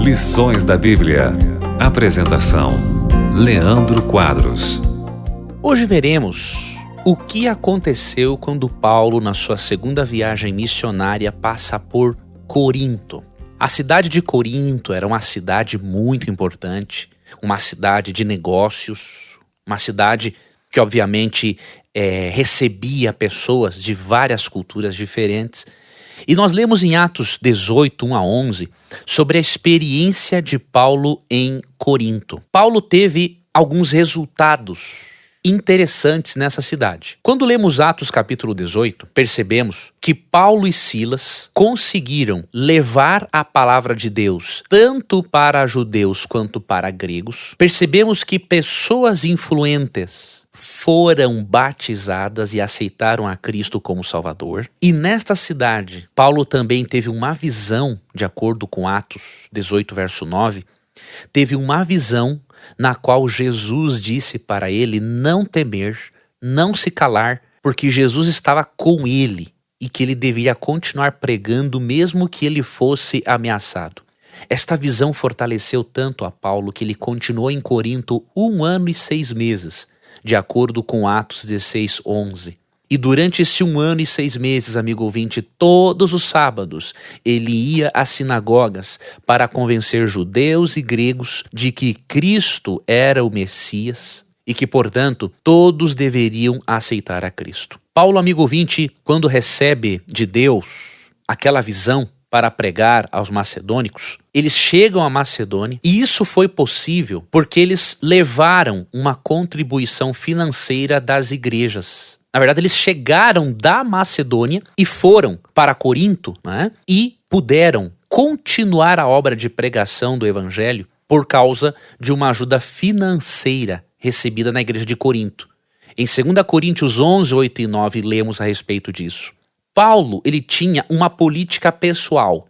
Lições da Bíblia. Apresentação: Leandro Quadros. Hoje veremos o que aconteceu quando Paulo, na sua segunda viagem missionária, passa por Corinto. A cidade de Corinto era uma cidade muito importante, uma cidade de negócios, uma cidade que obviamente recebia pessoas de várias culturas diferentes. E nós lemos em Atos 18, 1 a 11, sobre a experiência de Paulo em Corinto. Paulo teve alguns resultados interessantes nessa cidade. Quando lemos Atos capítulo 18, percebemos que Paulo e Silas conseguiram levar a palavra de Deus tanto para judeus quanto para gregos. Percebemos que pessoas influentes foram batizadas e aceitaram a Cristo como Salvador. E nesta cidade, Paulo também teve uma visão, de acordo com Atos 18, verso 9, teve uma visão na qual Jesus disse para ele não temer, não se calar, porque Jesus estava com ele e que ele deveria continuar pregando mesmo que ele fosse ameaçado. Esta visão fortaleceu tanto a Paulo que ele continuou em Corinto 1 ano e 6 meses, de acordo com Atos 16, 11. E durante esse 1 ano e 6 meses, amigo ouvinte, todos os sábados, ele ia às sinagogas para convencer judeus e gregos de que Cristo era o Messias e que, portanto, todos deveriam aceitar a Cristo. Paulo, amigo ouvinte, quando recebe de Deus aquela visão para pregar aos macedônicos, eles chegam à Macedônia e isso foi possível porque eles levaram uma contribuição financeira das igrejas. Na verdade, eles chegaram da Macedônia e foram para Corinto, né, e puderam continuar a obra de pregação do evangelho por causa de uma ajuda financeira recebida na igreja de Corinto. Em 2 Coríntios 11, 8 e 9, lemos a respeito disso. Paulo, ele tinha uma política pessoal.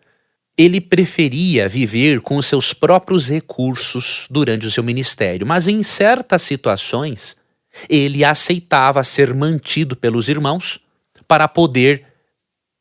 Ele preferia viver com os seus próprios recursos durante o seu ministério, mas em certas situações, ele aceitava ser mantido pelos irmãos para poder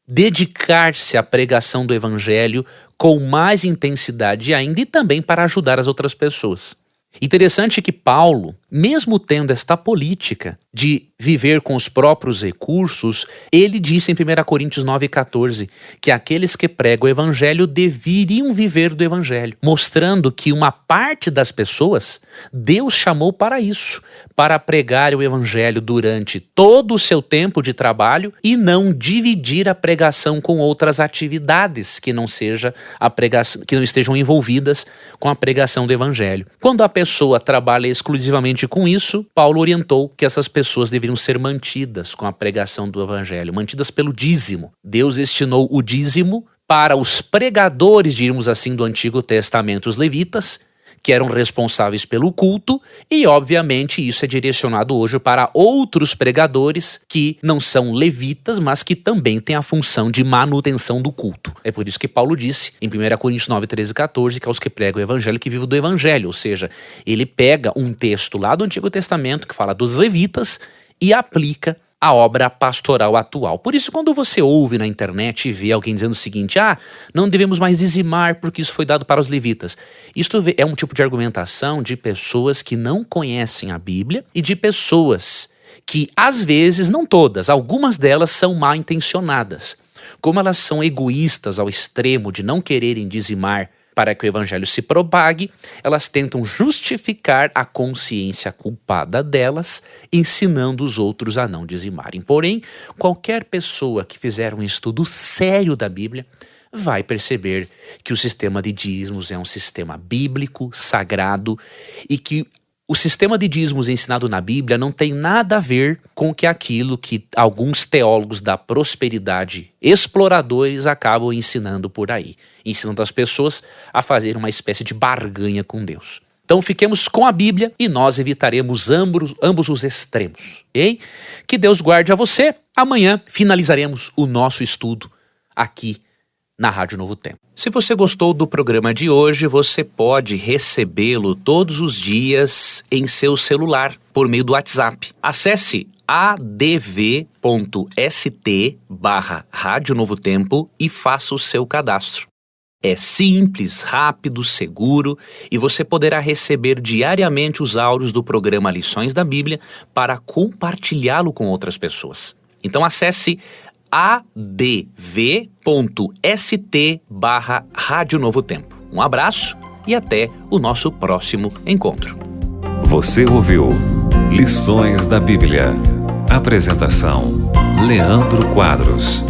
dedicar-se à pregação do evangelho com mais intensidade ainda e também para ajudar as outras pessoas. Interessante que Paulo, mesmo tendo esta política de viver com os próprios recursos, ele disse em 1 Coríntios 9,14 que aqueles que pregam o evangelho deveriam viver do evangelho, mostrando que uma parte das pessoas Deus chamou para isso, para pregar o evangelho durante todo o seu tempo de trabalho e não dividir a pregação com outras atividades que não seja a pregação, que não estejam envolvidas com a pregação do evangelho. Quando a pessoa trabalha exclusivamente com isso, Paulo orientou que essas pessoas deveriam ser mantidas com a pregação do evangelho, mantidas pelo dízimo. Deus destinou o dízimo para os pregadores, diríamos assim, do Antigo Testamento, os levitas, que eram responsáveis pelo culto, e obviamente isso é direcionado hoje para outros pregadores que não são levitas, mas que também têm a função de manutenção do culto. É por isso que Paulo disse em 1 Coríntios 9, 13 e 14 que aos que pregam o evangelho que vivem do evangelho, ou seja, ele pega um texto lá do Antigo Testamento que fala dos levitas e aplica a obra pastoral atual. Por isso, quando você ouve na internet e vê alguém dizendo o seguinte, não devemos mais dizimar porque isso foi dado para os levitas. Isto é um tipo de argumentação de pessoas que não conhecem a Bíblia e de pessoas que, às vezes, não todas, algumas delas são mal intencionadas. Como elas são egoístas ao extremo de não quererem dizimar para que o evangelho se propague, elas tentam justificar a consciência culpada delas, ensinando os outros a não dizimarem. Porém, qualquer pessoa que fizer um estudo sério da Bíblia vai perceber que o sistema de dízimos é um sistema bíblico, sagrado, e que o sistema de dízimos ensinado na Bíblia não tem nada a ver com aquilo que alguns teólogos da prosperidade exploradores acabam ensinando por aí, ensinando as pessoas a fazer uma espécie de barganha com Deus. Então fiquemos com a Bíblia e nós evitaremos ambos os extremos, ok? Que Deus guarde a você. Amanhã finalizaremos o nosso estudo aqui na Rádio Novo Tempo. Se você gostou do programa de hoje, você pode recebê-lo todos os dias em seu celular por meio do WhatsApp. Acesse adv.st/Rádio Novo Tempo e faça o seu cadastro. É simples, rápido, seguro e você poderá receber diariamente os áudios do programa Lições da Bíblia para compartilhá-lo com outras pessoas. Então acesse adv.st/Rádio Novo Tempo. Um abraço e até o nosso próximo encontro. Você ouviu Lições da Bíblia. Apresentação: Leandro Quadros.